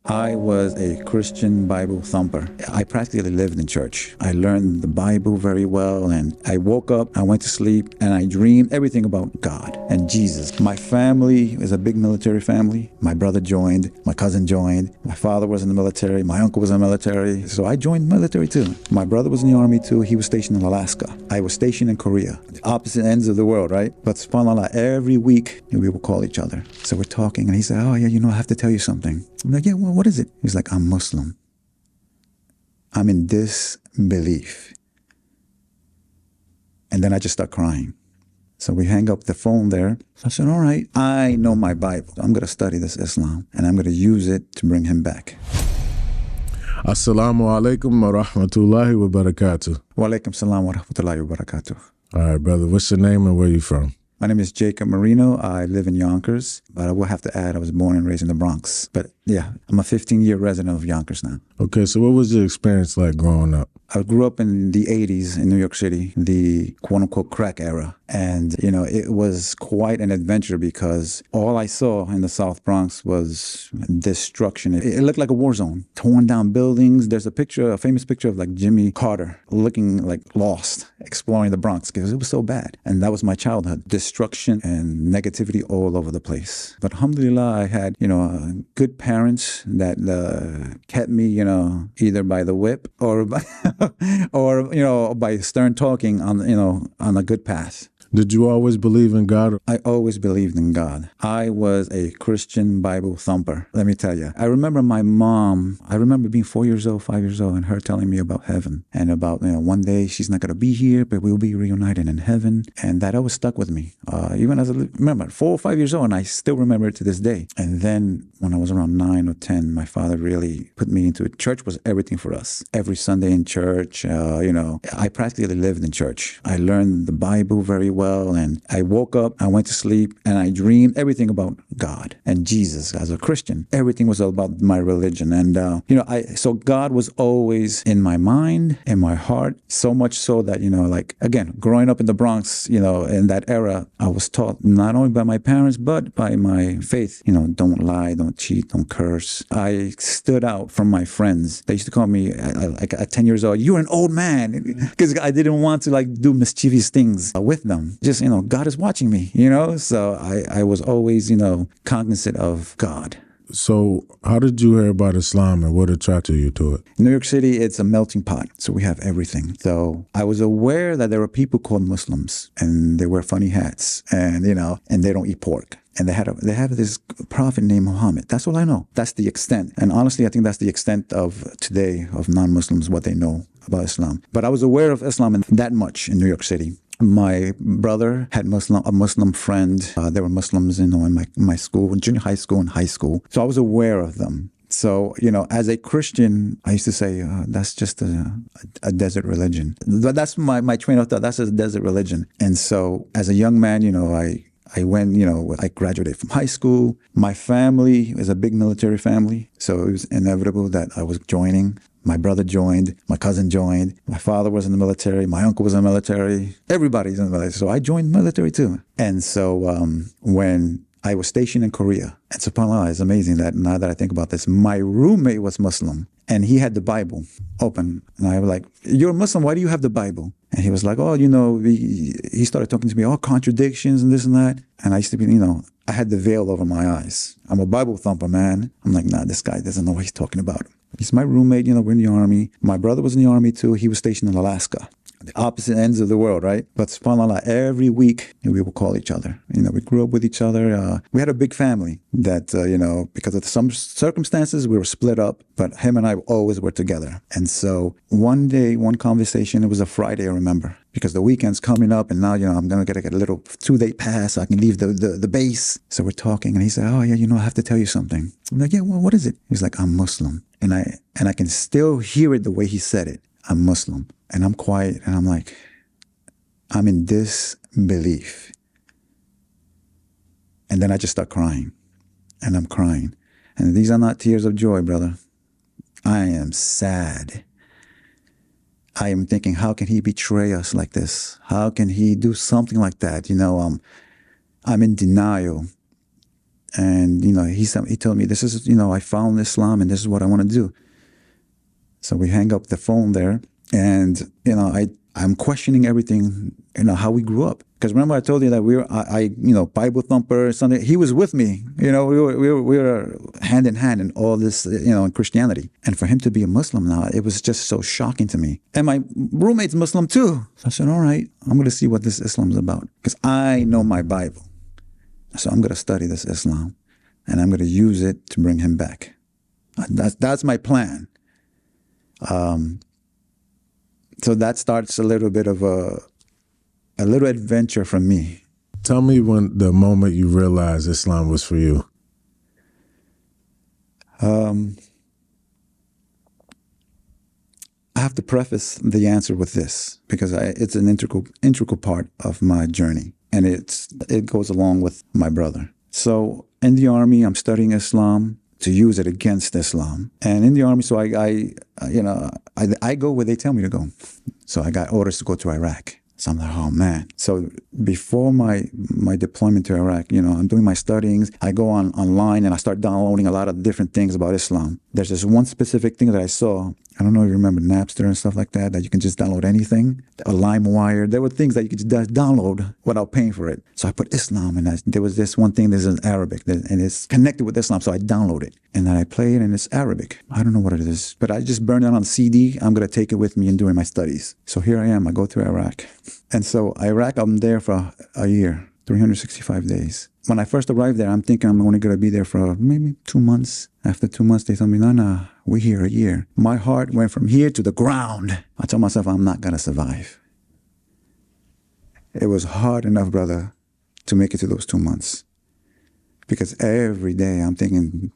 I was a Christian Bible thumper. I practically lived in church. I learned the Bible very well, and I woke up, I went to sleep, and I dreamed everything about God and Jesus. My family is a big military family. My brother joined, my cousin joined, my father was in the military, my uncle was in the military, so I joined the military too. My brother was in the army too. He was stationed in Alaska. I was stationed in Korea, the opposite ends of the world, right? But subhanAllah, every week we would call each other. So we're talking, and he said, "Oh yeah, I have to tell you something." I'm like, "Yeah, well, what is it?" He's like, "I'm Muslim. I'm in disbelief." And then I just start crying. So we hang up the phone there. So I said, "All right, I know my Bible. I'm going to study this Islam, and I'm going to use it to bring him back." Assalamu alaikum wa rahmatullahi wa barakatuh. Wa alaikum salam wa rahmatullahi wa barakatuh. All right, brother. What's your name and where you from? My name is Jacob Marino. I live in Yonkers, but I will have to add I was born and raised in the Bronx. But yeah, I'm a 15-year resident of Yonkers now. Okay, so what was your experience like growing up? I grew up in the 80s in New York City, the quote-unquote crack era. And, it was quite an adventure because all I saw in the South Bronx was destruction. It looked like a war zone. Torn down buildings. There's a famous picture of like Jimmy Carter looking like lost, exploring the Bronx because it was so bad. And that was my childhood. Destruction and negativity all over the place. But alhamdulillah, I had, good parents that kept me, either by the whip or by, by stern talking on a good path. Did you always believe in God? I always believed in God. I was a Christian Bible thumper, let me tell you. I remember my mom, being 4 years old, 5 years old, and her telling me about heaven and about, one day she's not going to be here, but we'll be reunited in heaven. And that always stuck with me. Even as remember, 4 or 5 years old, and I still remember it to this day. And then when I was around 9 or 10, my father really put me into it. Church was everything for us. Every Sunday in church, I practically lived in church. I learned the Bible very well, and I woke up, I went to sleep, and I dreamed everything about God and Jesus. As a Christian, everything was all about my religion. And, so God was always in my mind, in my heart, so much so that, again, growing up in the Bronx, in that era, I was taught not only by my parents, but by my faith, don't lie, don't cheat, don't curse. I stood out from my friends. They used to call me, at 10 years old, "You're an old man," because I didn't want to do mischievous things with them. Just, God is watching me, So I was always, cognizant of God. So how did you hear about Islam and what attracted you to it? New York City, it's a melting pot. So we have everything. So I was aware that there were people called Muslims and they wear funny hats and, and they don't eat pork. And they have this prophet named Muhammad. That's all I know. That's the extent. And honestly, I think that's the extent of today of non-Muslims, what they know about Islam. But I was aware of Islam that much in New York City. My brother had a Muslim friend. There were Muslims, in my school, in junior high school and high school. So I was aware of them. So, as a Christian, I used to say, that's just a desert religion. That's my train of thought. That's a desert religion. And so as a young man, I went, I graduated from high school. My family is a big military family. So it was inevitable that I was joining. My brother joined, my cousin joined, my father was in the military, my uncle was in the military, everybody's in the military. So I joined the military too. And so when I was stationed in Korea, and subhanAllah, it's amazing that now that I think about this, my roommate was Muslim and he had the Bible open. And I was like, "You're a Muslim, why do you have the Bible?" And he was like, "Oh, he started talking to me, all contradictions and this and that." And I used to be, I had the veil over my eyes. I'm a Bible thumper, man. I'm like, nah, this guy doesn't know what he's talking about. He's my roommate, we're in the army. My brother was in the army too. He was stationed in Alaska, the opposite ends of the world, right? But subhanAllah, every week we would call each other. We grew up with each other. We had a big family that, because of some circumstances, we were split up, but him and I always were together. And so one day, one conversation, it was a Friday, I remember, because the weekend's coming up and now, I'm going to get a little 2-day pass so I can leave the base. So we're talking and he said, "Oh yeah, I have to tell you something." I'm like, "Yeah, well, what is it?" He's like, "I'm Muslim." And I can still hear it the way he said it. "I'm Muslim." And I'm quiet and I'm like, I'm in disbelief. And then I just start crying and I'm crying. And these are not tears of joy, brother. I am sad. I am thinking, how can he betray us like this? How can he do something like that? I'm in denial. And, he told me, this is, I found Islam and this is what I want to do. So we hang up the phone there, and, I'm questioning everything, how we grew up. Because remember I told you that Bible thumper, something. He was with me, we were hand in hand in all this, in Christianity. And for him to be a Muslim now, it was just so shocking to me. And my roommate's Muslim too. So I said, all right, I'm going to see what this Islam is about. Because I know my Bible. So I'm going to study this Islam, and I'm going to use it to bring him back. That's my plan. So that starts a little bit of a little adventure for me. Tell me when the moment you realized Islam was for you. I have to preface the answer with this, because it's an integral part of my journey, and it goes along with my brother. So in the Army, I'm studying Islam to use it against Islam. And in the Army, so I go where they tell me to go. So I got orders to go to Iraq. So I'm like, oh man. So before my deployment to Iraq, I'm doing my studyings. I go online and I start downloading a lot of different things about Islam. There's this one specific thing that I saw. I don't know if you remember Napster and stuff like that you can just download anything. Or LimeWire. There were things that you could just download without paying for it. So I put Islam, and there was this one thing that's in Arabic, and it's connected with Islam. So I download it, and then I play it, and it's Arabic. I don't know what it is, but I just burned it on CD. I'm going to take it with me and during my studies. So here I am. I go to Iraq. And so Iraq, I'm there for a year, 365 days. When I first arrived there, I'm thinking I'm only going to be there for maybe 2 months. After 2 months, they told me, no, we're here a year. My heart went from here to the ground. I told myself, I'm not going to survive. It was hard enough, brother, to make it to those 2 months. Because every day I'm thinking,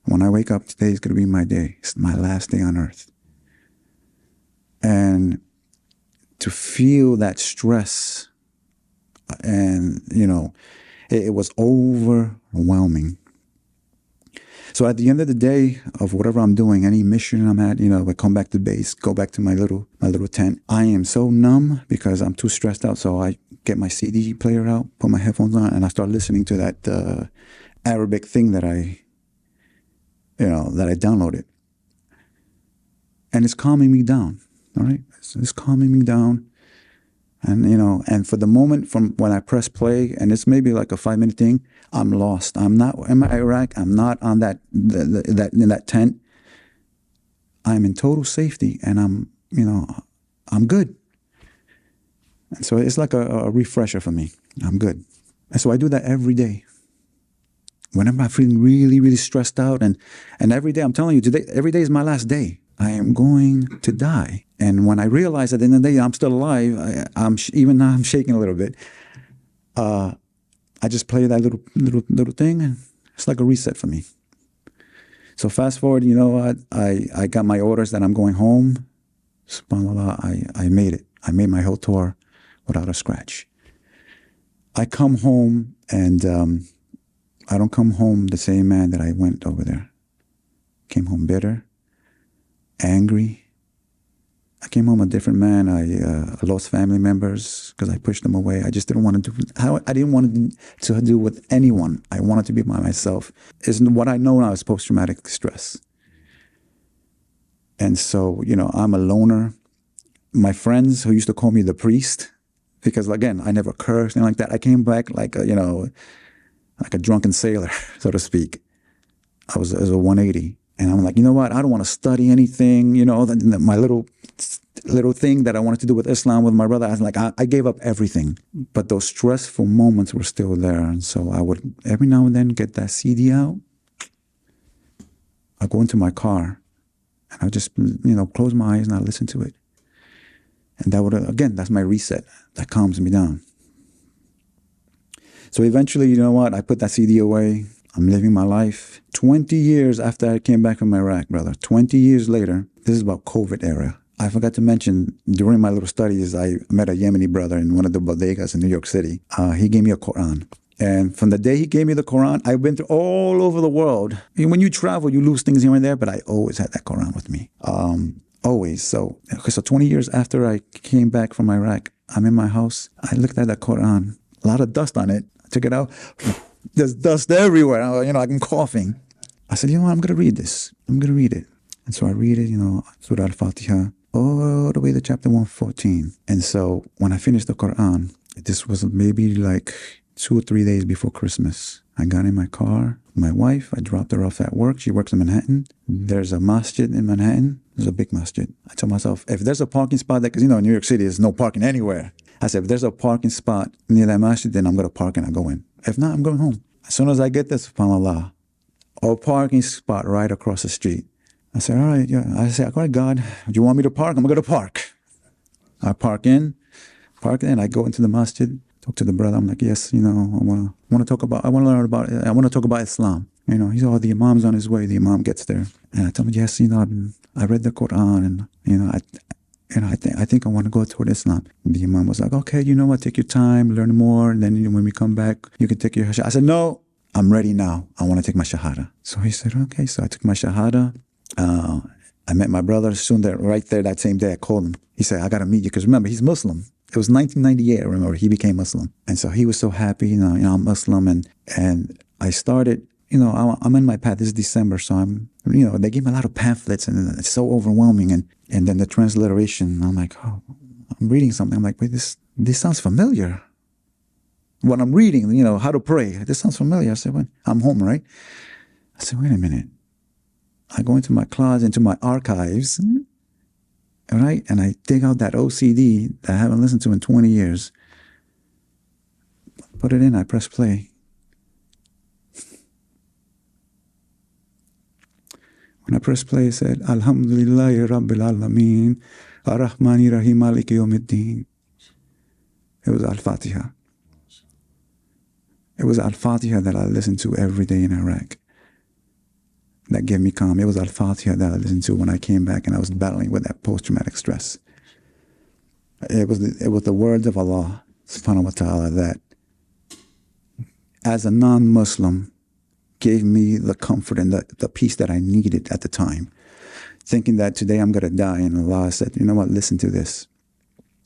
when I wake up, today is going to be my day. It's my last day on earth. And to feel that stress, and, it was overwhelming. So at the end of the day of whatever I'm doing, any mission I'm at, I come back to base, go back to my little tent. I am so numb because I'm too stressed out. So I get my CD player out, put my headphones on, and I start listening to that Arabic thing that I downloaded. And it's calming me down. All right. It's calming me down. And, and for the moment from when I press play, and it's maybe like a 5-minute thing, I'm lost. I'm not in Iraq. I'm not on in that tent. I'm in total safety, and I'm good. And so it's like a refresher for me. I'm good. And so I do that every day. Whenever I'm feeling really, really stressed out, and every day, I'm telling you, today, every day is my last day. I am going to die. And when I realize at the end of the day I'm still alive, even now I'm shaking a little bit. I just play that little thing, and it's like a reset for me. So fast forward, I got my orders that I'm going home. SubhanAllah, I made it. I made my whole tour without a scratch. I come home, and I don't come home the same man that I went over there. Came home bitter, angry. I came home a different man. I lost family members because I pushed them away. I just didn't want to do. I didn't want to do with anyone. I wanted to be by myself. Isn't what I know now is post-traumatic stress. And so, I'm a loner. My friends who used to call me the priest, because again, I never cursed, anything like that. I came back like a drunken sailor, so to speak. I was a 180. And I'm like, you know what? I don't want to study anything. My little thing that I wanted to do with Islam with my brother. I was like, I gave up everything. But those stressful moments were still there. And so I would every now and then get that CD out. I go into my car, and I just, close my eyes and I listen to it. And that would, again, that's my reset. That calms me down. So eventually, you know what? I put that CD away. I'm living my life. 20 years after I came back from Iraq, brother, 20 years later, this is about COVID era. I forgot to mention, during my little studies, I met a Yemeni brother in one of the bodegas in New York City. He gave me a Quran. And from the day he gave me the Quran, I've been through all over the world. When you travel, you lose things here and there, but I always had that Quran with me. Always. So 20 years after I came back from Iraq, I'm in my house. I looked at that Quran, a lot of dust on it. I took it out. There's dust everywhere. I'm coughing. I said, you know what? I'm going to read this. I'm going to read it. And so I read it, Surah Al-Fatiha, all the way to chapter 114. And so when I finished the Quran, this was maybe like 2 or 3 days before Christmas. I got in my car, my wife, I dropped her off at work. She works in Manhattan. There's a masjid in Manhattan. There's a big masjid. I told myself, if there's a parking spot because in New York City, there's no parking anywhere. I said, if there's a parking spot near that masjid, then I'm going to park and I go in. If not, I'm going home. As soon as I get there, subhanAllah, a parking spot right across the street. I said, all right, yeah. I said, all right, God, do you want me to park? I'm going to park. I park in, I go into the masjid, talk to the brother. I'm like, yes, I want to talk about Islam. He's all the Imam's on his way. The Imam gets there. And I told him, yes, I read the Quran and, I think I want to go toward Islam. The Imam was like, okay, you know what, take your time, learn more. And then when we come back, you can take your shahada. I said, no, I'm ready now. I want to take my shahada. So he said, okay. So I took my shahada. I met my brother soon there, right there that same day. I called him. He said, I got to meet you. Because remember, he's Muslim. It was 1998, I remember. He became Muslim. And so he was so happy, I'm Muslim. And I started, I'm in my path. This is December. So they gave me a lot of pamphlets and it's so overwhelming. And then the transliteration, I'm like, oh, I'm reading something. I'm like, wait, this sounds familiar. When I'm reading, how to pray, this sounds familiar. I said, well, I'm home, right? I said, wait a minute. I go into my closet, into my archives, right? And I dig out that OCD that I haven't listened to in 20 years. Put it in, I press play. When I press play, it said, Alhamdulillahi Rabbil Alameen, Ar-Rahmani Rahim Maliki Yawmiddin. It was Al-Fatiha. It was Al-Fatiha that I listened to every day in Iraq. That gave me calm. It was Al-Fatiha that I listened to when I came back and I was battling with that post-traumatic stress. It was the words of Allah, subhanahu wa ta'ala, that as a non-Muslim gave me the comfort and the peace that I needed at the time. Thinking that today I'm going to die, and Allah said, you know what, listen to this.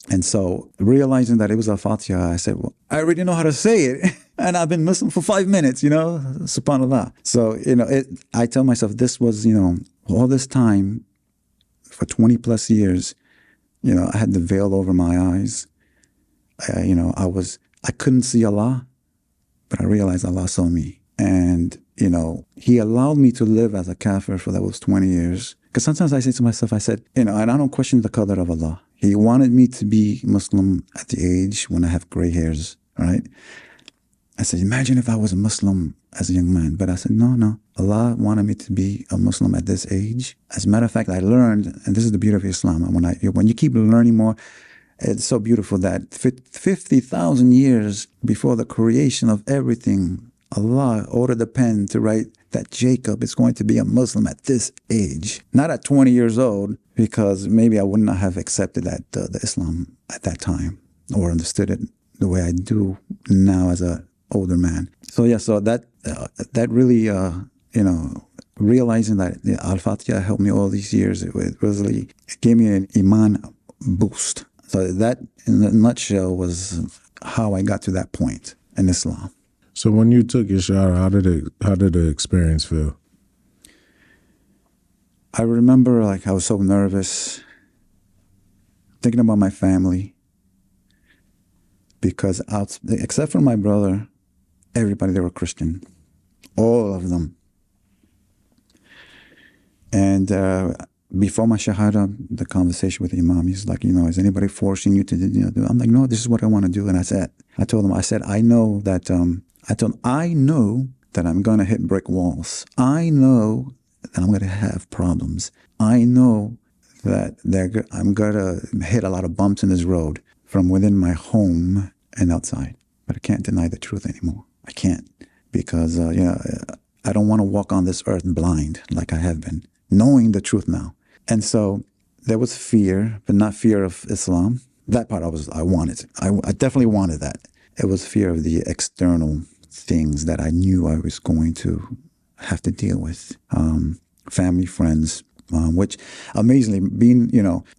And so realizing that it was Al-Fatiha, I said, well, I already know how to say it. And I've been Muslim for 5 minutes, subhanAllah. So, I tell myself this was, all this time, for 20 plus years, I had the veil over my eyes. I couldn't see Allah, but I realized Allah saw me. And, He allowed me to live as a kafir for those 20 years. Because sometimes I say to myself, I said, and I don't question the qadr of Allah. He wanted me to be Muslim at the age when I have gray hairs, right? I said, imagine if I was a Muslim as a young man. But I said, no. Allah wanted me to be a Muslim at this age. As a matter of fact, I learned, and this is the beauty of Islam, when you keep learning more, it's so beautiful that 50,000 years before the creation of everything, Allah ordered the pen to write that Jacob is going to be a Muslim at this age. Not at 20 years old, because maybe I would not have accepted that the Islam at that time or understood it the way I do now as a older man. So that really, realizing that Al-Fatiha helped me all these years, it really gave me an iman boost. So that, in a nutshell, was how I got to that point in Islam. So when you took your shower, how did the experience feel? I remember I was so nervous, thinking about my family, because except for my brother, everybody, they were Christian, all of them. And before my shahada, the conversation with the imam, he's like, is anybody forcing you to do? I'm like, no, this is what I want to do. And I told him, I know that, I know that I'm going to hit brick walls. I know that I'm going to have problems. I know that I'm going to hit a lot of bumps in this road from within my home and outside. But I can't deny the truth anymore. I can't, because, I don't want to walk on this earth blind like I have been, knowing the truth now. And so there was fear, but not fear of Islam. That part I wanted. I definitely wanted that. It was fear of the external things that I knew I was going to have to deal with. Family, friends, which amazingly,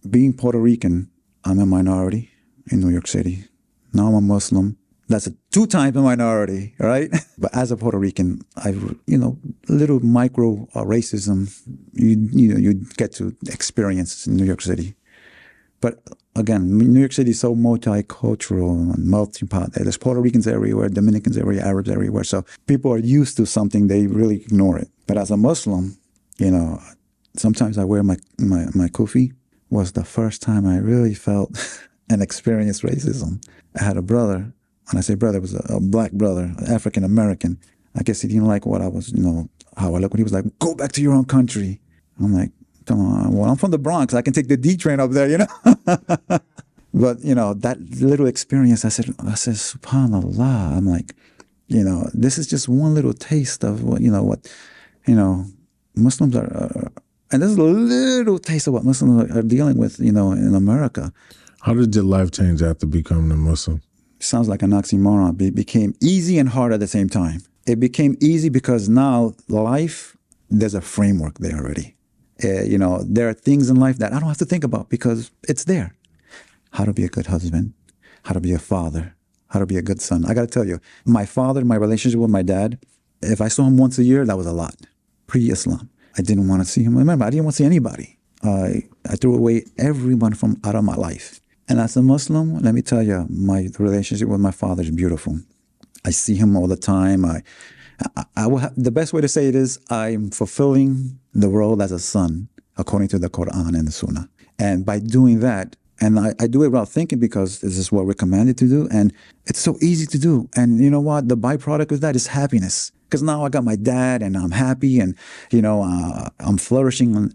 being Puerto Rican, I'm a minority in New York City. Now I'm a Muslim. That's a 2 times a minority, right? But as a Puerto Rican, little micro racism, you get to experience in New York City. But again, New York City is so multicultural and melting pot. There's Puerto Ricans everywhere, Dominicans everywhere, Arabs everywhere. So people are used to something, they really ignore it. But as a Muslim, sometimes I wear my kufi. Was the first time I really felt and experienced racism. I had a brother. When I say brother, it was a black brother, African American. I guess he didn't like what I was, how I looked. He was like, "Go back to your own country." I'm like, "Come on, well, I'm from the Bronx. I can take the D train up there, But, that little experience, I said, SubhanAllah. I'm like, this is just one little taste of what Muslims are, and this is a little taste of what Muslims are dealing with, in America. How did your life change after becoming a Muslim? Sounds like an oxymoron. It became easy and hard at the same time. It became easy because now life, there's a framework there already. There are things in life that I don't have to think about because it's there. How to be a good husband, how to be a father, how to be a good son. I got to tell you, my father, my relationship with my dad, if I saw him once a year, that was a lot. Pre-Islam. I didn't want to see him. Remember, I didn't want to see anybody. I threw away everyone from out of my life. And as a Muslim, let me tell you, my relationship with my father is beautiful. I see him all the time. I will have, the best way to say it is I'm fulfilling the role as a son according to the Quran and the Sunnah. And by doing that, and I do it without thinking because this is what we're commanded to do. And it's so easy to do. And you know what? The byproduct of that is happiness. Because now I got my dad and I'm happy and, I'm flourishing,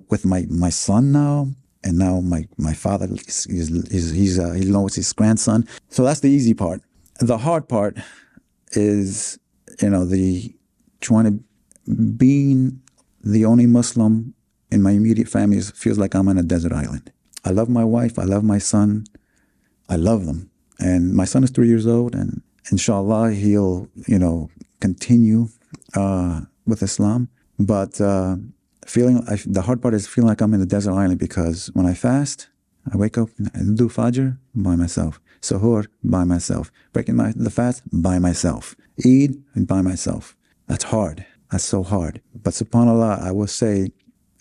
with my son now. And now my father, he knows his grandson. So that's the easy part. The hard part is, being the only Muslim in my immediate family feels like I'm on a desert island. I love my wife. I love my son. I love them. And my son is 3 years old and inshallah, he'll, continue with Islam. But the hard part is feeling like I'm in the desert island because when I fast, I wake up and do Fajr by myself. Suhoor by myself. Breaking the fast by myself. Eid by myself. That's hard. That's so hard. But subhanAllah, I will say,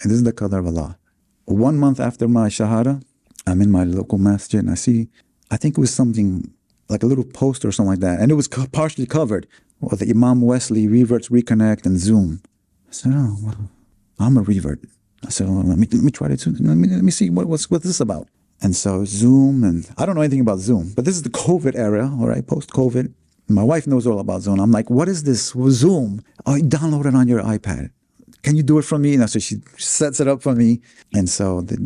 and this is the qadr of Allah. 1 month after my Shahada, I'm in my local masjid and I think it was something like a little poster or something like that. And it was partially covered with the Imam Wesley Reverts Reconnect and Zoom. I said, oh, well, I'm a revert. I said, well, let me try to, let me see what's this about. And so Zoom, and I don't know anything about Zoom, but this is the COVID era, all right, post-COVID. My wife knows all about Zoom. I'm like, what is this Zoom? Oh, you download it on your iPad. Can you do it for me? And so she sets it up for me. And so the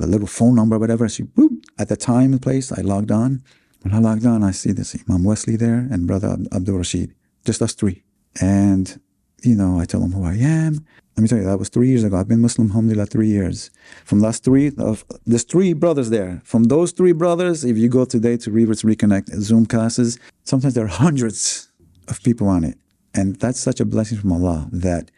little phone number or whatever, she, boop, at the time and place, I logged on. When I logged on, I see this Imam Wesley there and Brother Abdul Rashid, just us three. And, I tell them who I am. Let me tell you, that was 3 years ago. I've been Muslim, alhamdulillah, 3 years. From last there's 3 brothers there. From those 3 brothers, if you go today to Reverts Reconnect Zoom classes, sometimes there are hundreds of people on it. And that's such a blessing from Allah that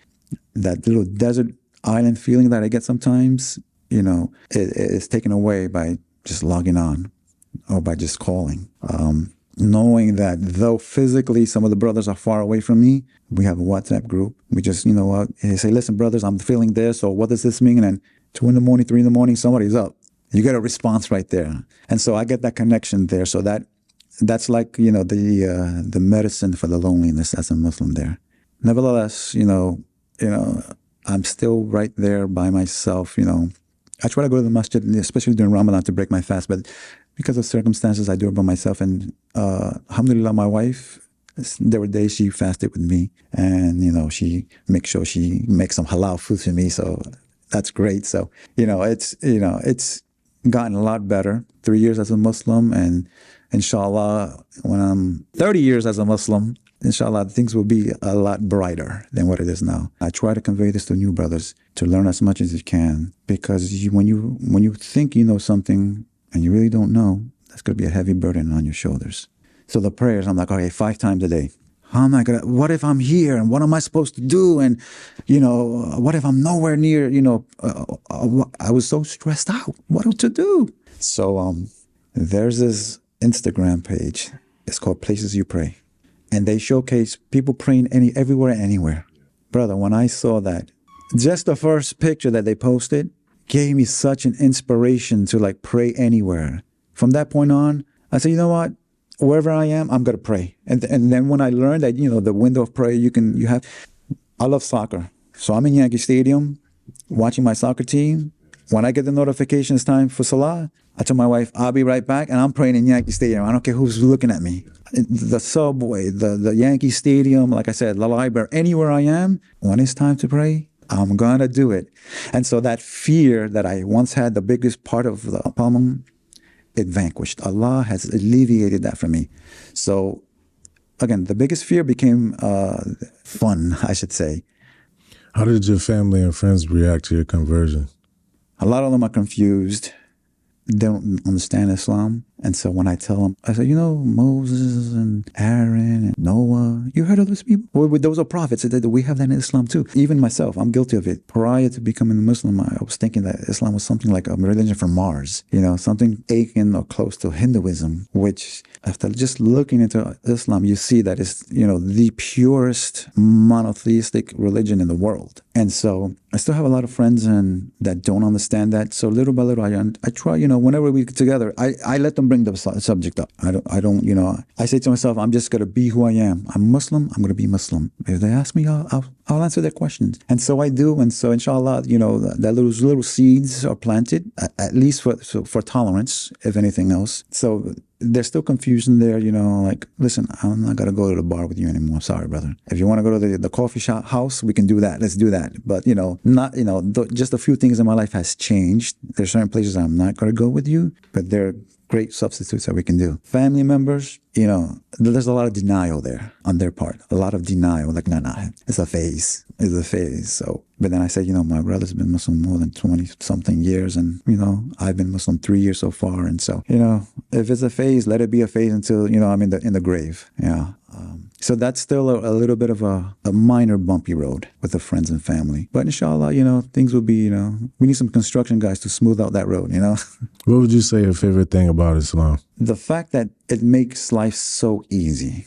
little desert island feeling that I get sometimes, it's taken away by just logging on or by just calling. Knowing that though physically some of the brothers are far away from me, we have a WhatsApp group. We just, say, listen, brothers, I'm feeling this, or what does this mean? And then 2 in the morning, 3 in the morning, somebody's up. You get a response right there. And so I get that connection there. So that's like, the medicine for the loneliness as a Muslim there. Nevertheless, I'm still right there by myself, I try to go to the masjid, especially during Ramadan, to break my fast, but because of circumstances, I do it by myself. And alhamdulillah, my wife, there were days she fasted with me, and she makes sure she makes some halal food for me. So that's great. So it's gotten a lot better. 3 years as a Muslim, and inshallah, when I'm 30 years as a Muslim, inshallah, things will be a lot brighter than what it is now. I try to convey this to new brothers, to learn as much as you can, because when you think you know something and you really don't know, that's going to be a heavy burden on your shoulders. So the prayers, I'm like, okay, 5 times a day. How am I going to, what if I'm here and what am I supposed to do? And, what if I'm nowhere near, I was so stressed out. What to do? So there's this Instagram page It's called Places You Pray. And they showcase people praying everywhere and anywhere. Brother, when I saw that, just the first picture that they posted gave me such an inspiration to like pray anywhere. From that point on, I said, you know what? Wherever I am, I'm going to pray. And then when I learned that, the window of prayer I love soccer. So I'm in Yankee Stadium watching my soccer team. When I get the notification it's time for Salah, I tell my wife, I'll be right back, and I'm praying in Yankee Stadium. I don't care who's looking at me. The subway, the Yankee Stadium, like I said, the library, anywhere I am, when it's time to pray, I'm going to do it. And so that fear that I once had, the biggest part of the problem, it vanquished. Allah has alleviated that for me. So again, the biggest fear became fun, I should say. How did your family and friends react to your conversion? A lot of them are confused. They don't understand Islam. And so when I tell them, I say, Moses and Aaron and Noah, you heard of those people? Well, those are prophets. We have that in Islam too. Even myself, I'm guilty of it. Prior to becoming a Muslim, I was thinking that Islam was something like a religion from Mars, something akin or close to Hinduism, which after just looking into Islam, you see that it's, the purest monotheistic religion in the world. And so I still have a lot of friends that don't understand that. So little by little, I try, whenever we get together, I let them bring the subject up. I don't, I say to myself, I'm just going to be who I am. I'm Muslim, I'm going to be Muslim. If they ask me, I'll answer their questions. And so I do. And so inshallah, that little seeds are planted, at least for tolerance, if anything else. So there's still confusion there, like, listen, I'm not going to go to the bar with you anymore. Sorry, brother. If you want to go to the coffee shop house, we can do that. Let's do that. But, just a few things in my life has changed. There's certain places I'm not going to go with you, but there are great substitutes that we can do. Family members, there's a lot of denial there on their part. A lot of denial, like, no, it's a phase. It's a phase. So, but then I said, my brother's been Muslim more than 20-something years, and, I've been Muslim 3 years so far. And so, if it's a phase, let it be a phase until, I'm in the grave. Yeah. So that's still a little bit of a minor bumpy road with the friends and family. But inshallah, things will be, we need some construction guys to smooth out that road, What would you say your favorite thing about Islam? The fact that it makes life so easy.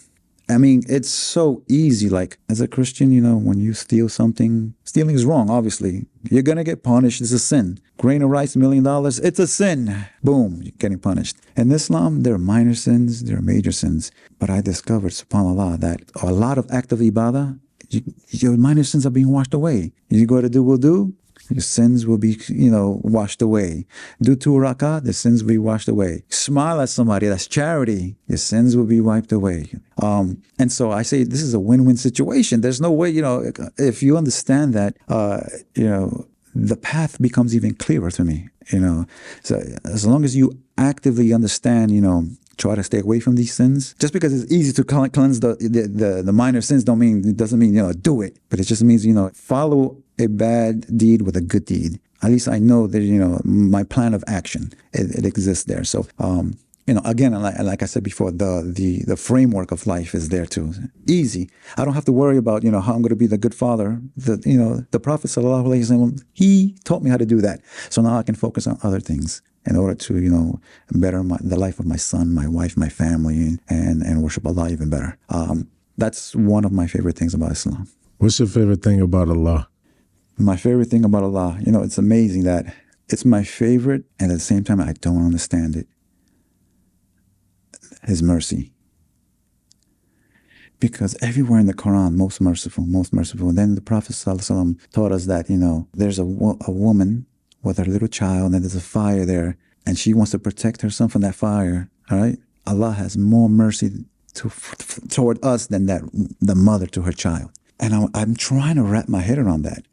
I mean, it's so easy. Like, as a Christian, when you steal something, stealing is wrong, obviously. You're going to get punished. It's a sin. Grain of rice, $1 million, it's a sin. Boom, you're getting punished. In Islam, there are minor sins, there are major sins. But I discovered, subhanAllah, that a lot of acts of ibadah, your minor sins are being washed away. You go to do wudu, your sins will be, washed away. Do 2 rak'ah, the sins will be washed away. Smile at somebody, that's charity. Your sins will be wiped away. And so I say this is a win-win situation. There's no way, if you understand that, the path becomes even clearer to me, So as long as you actively understand, try to stay away from these sins. Just because it's easy to cleanse the minor sins doesn't mean, do it. But it just means, follow a bad deed with a good deed. At least I know that, my plan of action, it exists there. So, again, like I said before, the framework of life is there too. Easy. I don't have to worry about, how I'm going to be the good father. The Prophet sallallahu alaihi wasallam, he taught me how to do that. So now I can focus on other things in order to, better the life of my son, my wife, my family, and worship Allah even better. That's one of my favorite things about Islam. What's your favorite thing about Allah? My favorite thing about Allah, it's amazing that it's my favorite, and at the same time, I don't understand it. His mercy. Because everywhere in the Quran, most merciful. And then the Prophet ﷺ taught us that, there's a woman with her little child, and there's a fire there, and she wants to protect her son from that fire, all right? Allah has more mercy toward us than the mother to her child. And I'm trying to wrap my head around that,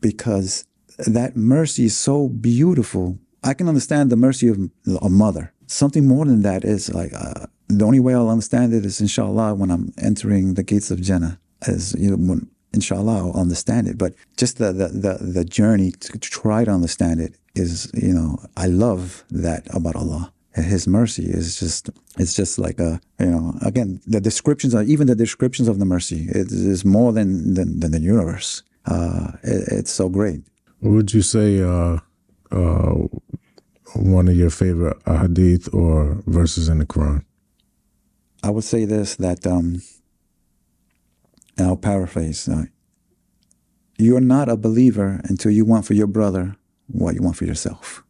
because that mercy is so beautiful. I can understand the mercy of a mother. Something more than that is like, the only way I'll understand it is, inshallah, when I'm entering the gates of Jannah. When, inshallah, I'll understand it. But just the journey to try to understand it is, I love that about Allah. His mercy is just like again, the descriptions of the mercy, it is more than the universe. It's so great. What would you say one of your favorite hadith or verses in the Quran? I would say this, that, and I'll paraphrase, you're not a believer until you want for your brother what you want for yourself.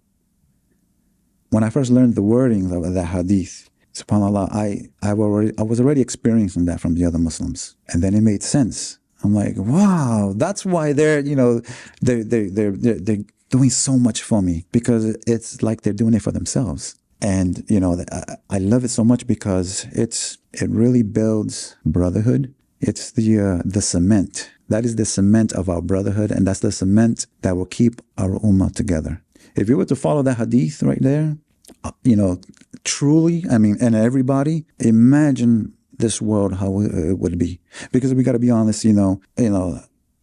When I first learned the wording of that hadith, subhanAllah, I was already experiencing that from the other Muslims. And then it made sense. I'm like, wow, that's why they're doing so much for me, because it's like they're doing it for themselves. And, I love it so much because it really builds brotherhood. It's the cement. That is the cement of our brotherhood, and that's the cement that will keep our ummah together. If you were to follow that hadith right there, truly, and everybody, imagine this world, how it would be. Because we got to be honest,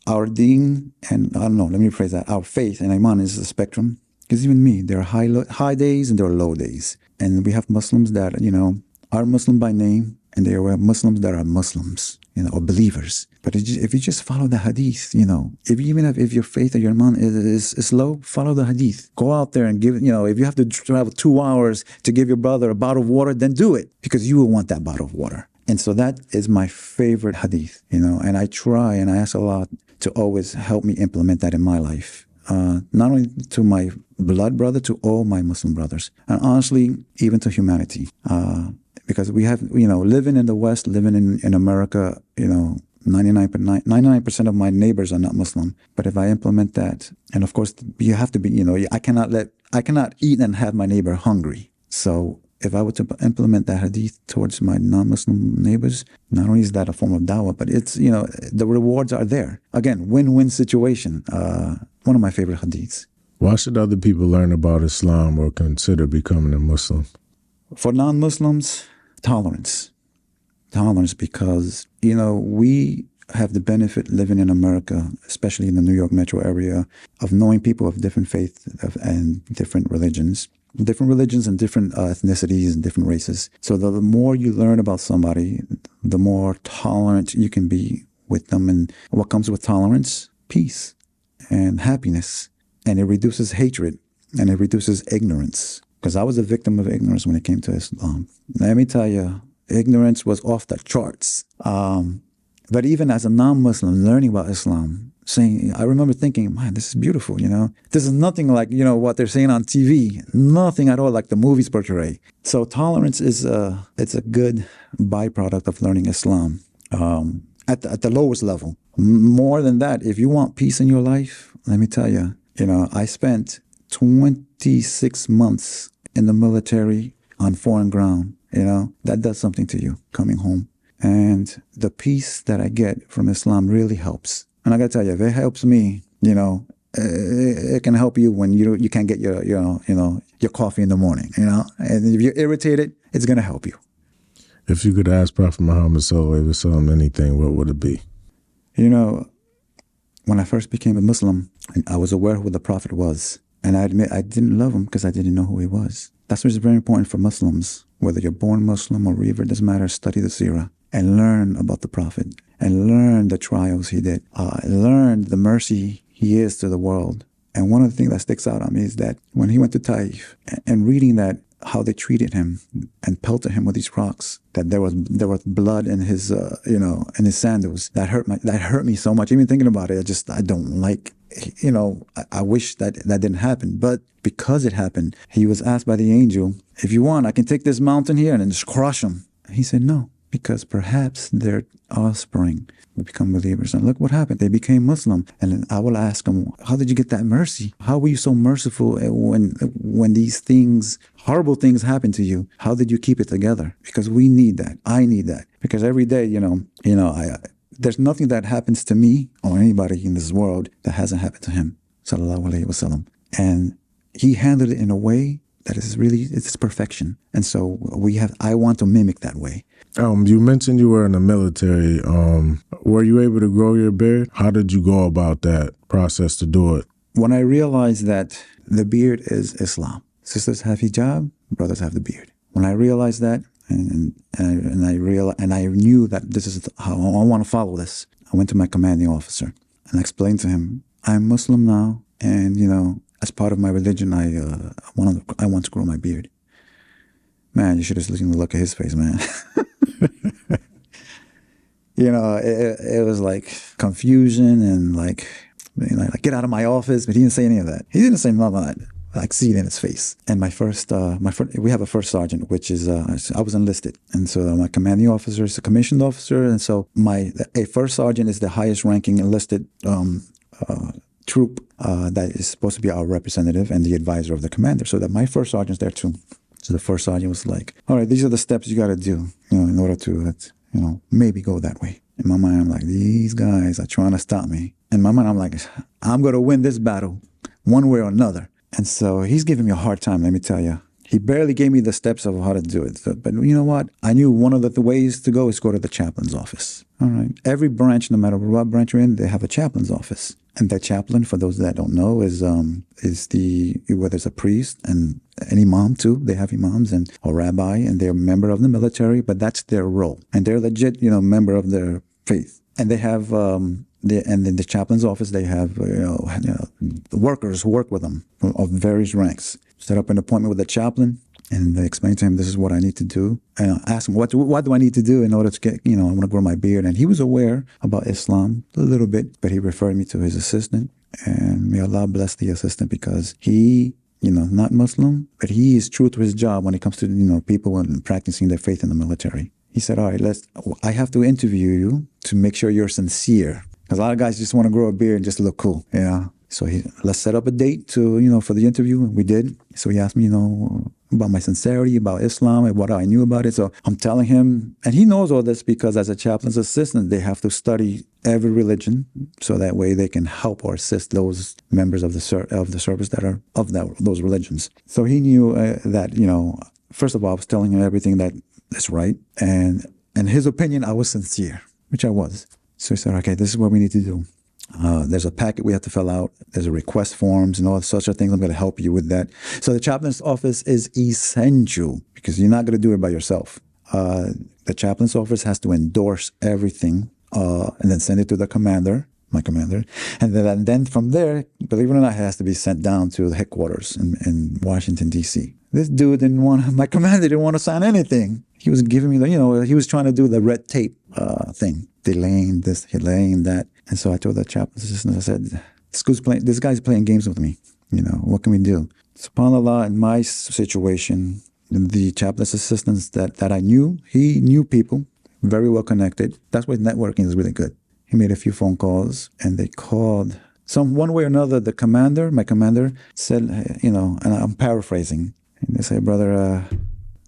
our deen, and I don't know, let me rephrase that, our faith and iman is a spectrum. Because even me, there are high days and there are low days. And we have Muslims that, are Muslim by name, and there are Muslims that are Muslims, or believers. But if you just follow the hadith, if your faith or your iman is low, follow the hadith. Go out there and give, if you have to travel 2 hours to give your brother a bottle of water, then do it, because you will want that bottle of water. And so that is my favorite hadith, and I try and I ask Allah to always help me implement that in my life. Not only to my blood brother, to all my Muslim brothers, and honestly, even to humanity. Because we have, living in the West, living in America, 99% of my neighbors are not Muslim. But if I implement that, and of course, you have to be, I cannot eat and have my neighbor hungry. So if I were to implement that hadith towards my non-Muslim neighbors, not only is that a form of dawah, but it's, the rewards are there. Again, win-win situation. One of my favorite hadiths. Why should other people learn about Islam or consider becoming a Muslim? For non-Muslims, tolerance. Tolerance, because, we have the benefit living in America, especially in the New York metro area, of knowing people of different faiths and different religions and different ethnicities and different races. So the more you learn about somebody, the more tolerant you can be with them. And what comes with tolerance? Peace and happiness. And it reduces hatred and it reduces ignorance. Because I was a victim of ignorance when it came to Islam. Let me tell you, ignorance was off the charts. But even as a non-Muslim learning about Islam, I remember thinking, man, this is beautiful, This is nothing like, what they're saying on TV. Nothing at all like the movies portray. So tolerance it's a good byproduct of learning Islam at the lowest level. More than that, if you want peace in your life, let me tell you, I spent 26 months in the military on foreign ground. That does something to you coming home. And the peace that I get from Islam really helps. And I got to tell you, if it helps me, it can help you when you can't get your coffee in the morning, And if you're irritated, it's going to help you. If you could ask Prophet Muhammad sallallahu alaihi wasallam anything, what would it be? When I first became a Muslim, I was aware who the Prophet was. And I admit I didn't love him because I didn't know who he was. That's why it's very important for Muslims, whether you're born Muslim or revert, doesn't matter, study the seerah and learn about the Prophet and learn the trials he did, learn the mercy he is to the world. And one of the things that sticks out on me is that when he went to Taif and reading that, how they treated him and pelted him with these rocks, that there was blood in his, in his sandals. That hurt me so much. Even thinking about it, I don't like, I wish that didn't happen. But because it happened, he was asked by the angel, if you want, I can take this mountain here and then just crush him. He said, no, because perhaps their offspring will become believers. And look what happened. They became Muslim. And I will ask them, how did you get that mercy? How were you so merciful when these things, horrible things happen to you? How did you keep it together? Because we need that. I need that. Because every day, there's nothing that happens to me or anybody in this world that hasn't happened to him, sallallahu alaihi wasallam. And he handled it in a way that is really, it's perfection. And so I want to mimic that way. You mentioned you were in the military. Were you able to grow your beard? How did you go about that process to do it? When I realized that the beard is Islam, sisters have hijab, brothers have the beard. When I realized that, and I knew that this is how I want to follow this, I went to my commanding officer and I explained to him, I'm Muslim now, and as part of my religion, I want to grow my beard. Man, you should have seen the look of his face, man. It was like confusion and like, get out of my office. But he didn't say any of that. He didn't say none of that. I could see it in his face. And we have a first sergeant, which is, I was enlisted. And so my commanding officer is a commissioned officer. And so a first sergeant is the highest ranking enlisted troop that is supposed to be our representative and the advisor of the commander. So that my first sergeant's there too. So the first sergeant was like, all right, these are the steps you got to do, in order to, maybe go that way. In my mind, I'm like, these guys are trying to stop me. In my mind, I'm like, I'm going to win this battle one way or another. And so he's giving me a hard time, let me tell you. He barely gave me the steps of how to do it. But you know what? I knew one of the ways to go is go to the chaplain's office. All right. Every branch, no matter what branch you're in, they have a chaplain's office. And the chaplain, for those that don't know, is whether it's a priest and an imam too. They have imams and a rabbi, and they're a member of the military, but that's their role. And they're legit, member of their faith. And they have, and in the chaplain's office, they have, workers who work with them of various ranks. Set up an appointment with the chaplain, and they explain to him, this is what I need to do. And I asked him, what do I need to do in order to get, I want to grow my beard. And he was aware about Islam a little bit, but he referred me to his assistant. And may Allah bless the assistant, because he, not Muslim, but he is true to his job when it comes to, people and practicing their faith in the military. He said, all right, I have to interview you to make sure you're sincere. Because a lot of guys just want to grow a beard and just look cool, So let's set up a date to, for the interview. And we did. So he asked me, about my sincerity, about Islam, and what I knew about it. So I'm telling him, and he knows all this because as a chaplain's assistant, they have to study every religion. So that way they can help or assist those members of the service that are of those religions. So he knew that, first of all, I was telling him everything that is right. And in his opinion, I was sincere, which I was. So he said, okay, this is what we need to do. There's a packet we have to fill out. There's a request forms and all such things. I'm going to help you with that. So the chaplain's office is essential because you're not going to do it by yourself. The chaplain's office has to endorse everything and then send it to the commander, my commander. And then from there, believe it or not, it has to be sent down to the headquarters in Washington, D.C. This dude my commander didn't want to sign anything. He was giving me he was trying to do the red tape thing, delaying this, delaying that. And so I told the chaplain's assistant, I said, this guy's playing games with me. What can we do? SubhanAllah, in my situation, the chaplain's assistants that I knew, he knew people, very well connected. That's why networking is really good. He made a few phone calls, and they called. One way or another, my commander said, and I'm paraphrasing, and they say, brother,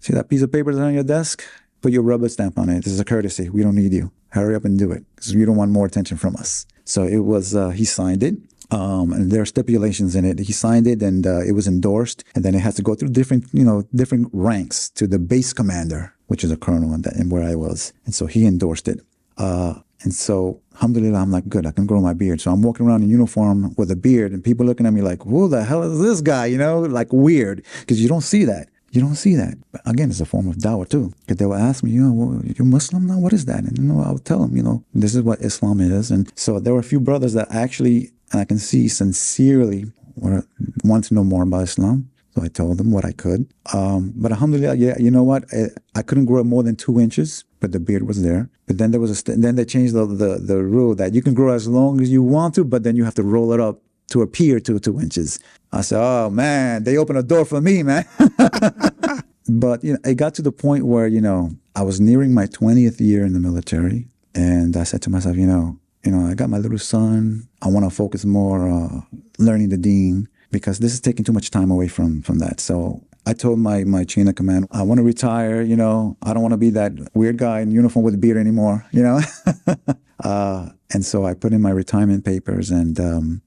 see that piece of paper that's on your desk? Put your rubber stamp on it. This is a courtesy. We don't need you. Hurry up and do it because we don't want more attention from us. So it was, he signed it. And there are stipulations in it. He signed it and it was endorsed. And then it has to go through different ranks to the base commander, which is a colonel and where I was. And so he endorsed it. And so, alhamdulillah, I'm like, good, I can grow my beard. So I'm walking around in uniform with a beard and people looking at me like, who the hell is this guy? Like weird because you don't see that. You don't see that. But again, it's a form of dawah too. Because they will ask me, you're Muslim now? What is that? And I would tell them, this is what Islam is. And so there were a few brothers that actually, and I can see sincerely, want to know more about Islam. So I told them what I could. But alhamdulillah, you know what? I couldn't grow more than 2 inches, but the beard was there. But then then they changed the rule that you can grow as long as you want to, but then you have to roll it up to appear to 2 inches. I said, oh man, they opened a door for me, man. But it got to the point where, I was nearing my 20th year in the military. And I said to myself, I got my little son. I want to focus more learning the deen because this is taking too much time away from that. So I told my chain of command, I want to retire, I don't want to be that weird guy in uniform with a beard anymore, And so I put in my retirement papers and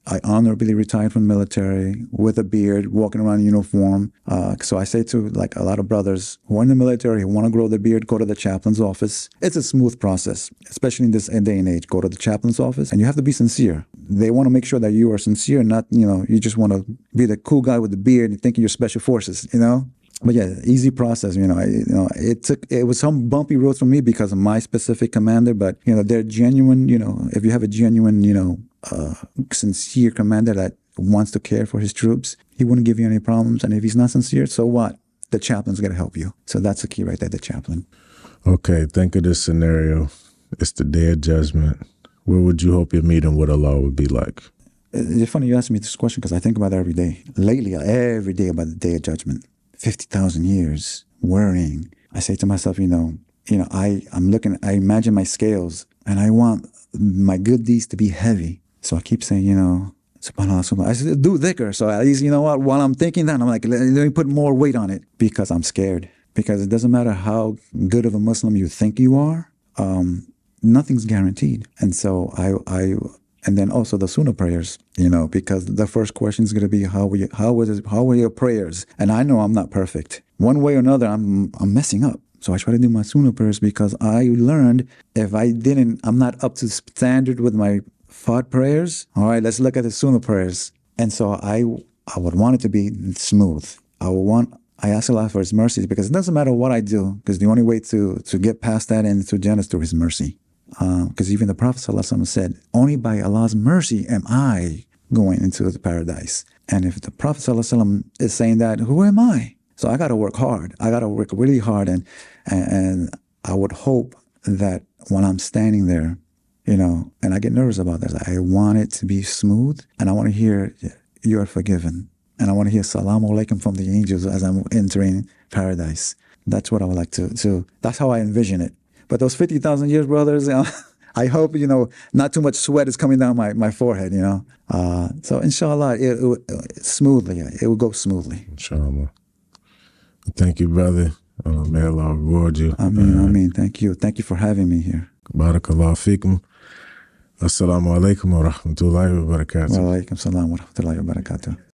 I honorably retired from the military with a beard, walking around in uniform. So I say to like a lot of brothers who are in the military who want to grow their beard, go to the chaplain's office. It's a smooth process, especially in this day and age. Go to the chaplain's office and you have to be sincere. They want to make sure that you are sincere, not, you just want to be the cool guy with the beard and thinking you're special forces, But yeah, easy process. It was some bumpy roads for me because of my specific commander. But they're genuine. If you have a genuine, sincere commander that wants to care for his troops, he wouldn't give you any problems. And if he's not sincere, so what? The chaplain's going to help you. So that's the key right there, the chaplain. Okay, think of this scenario. It's the Day of Judgment. What would you hope your meeting with Allah would be like? It's funny you ask me this question because I think about it every day. Lately, every day about the Day of Judgment. 50,000 years worrying. I say to myself, I imagine my scales and I want my good deeds to be heavy. So I keep saying, subhanAllah, subhanAllah. I said, do dhikr. So at least, while I'm thinking that, I'm like, let me put more weight on it because I'm scared. Because it doesn't matter how good of a Muslim you think you are, nothing's guaranteed. And so and then also the Sunnah prayers, because the first question is going to be, how were your prayers? And I know I'm not perfect. One way or another, I'm messing up. So I try to do my Sunnah prayers because I learned if I'm not up to standard with my Fard prayers. All right, let's look at the Sunnah prayers. And so I would want it to be smooth. I ask Allah for His mercy because it doesn't matter what I do, because the only way to get past that and to Jannah is through His mercy. Because even the Prophet ﷺ said, only by Allah's mercy am I going into the paradise. And if the Prophet ﷺ is saying that, who am I? So I got to work hard. I got to work really hard. And I would hope that when I'm standing there, and I get nervous about this, I want it to be smooth. And I want to hear, you are forgiven. And I want to hear Salaam Alaikum from the angels as I'm entering paradise. That's what I would like to that's how I envision it. But those 50,000 years, brothers, I hope, not too much sweat is coming down my forehead, So inshallah, it will go smoothly. Inshallah. Thank you, brother. May Allah reward you. Ameen. Thank you. Thank you for having me here. Barakallahu feekum. Assalamu alaikum wa rahmatullahi wa barakatuh. Wa alaikum salam wa rahmatullahi wa barakatuh.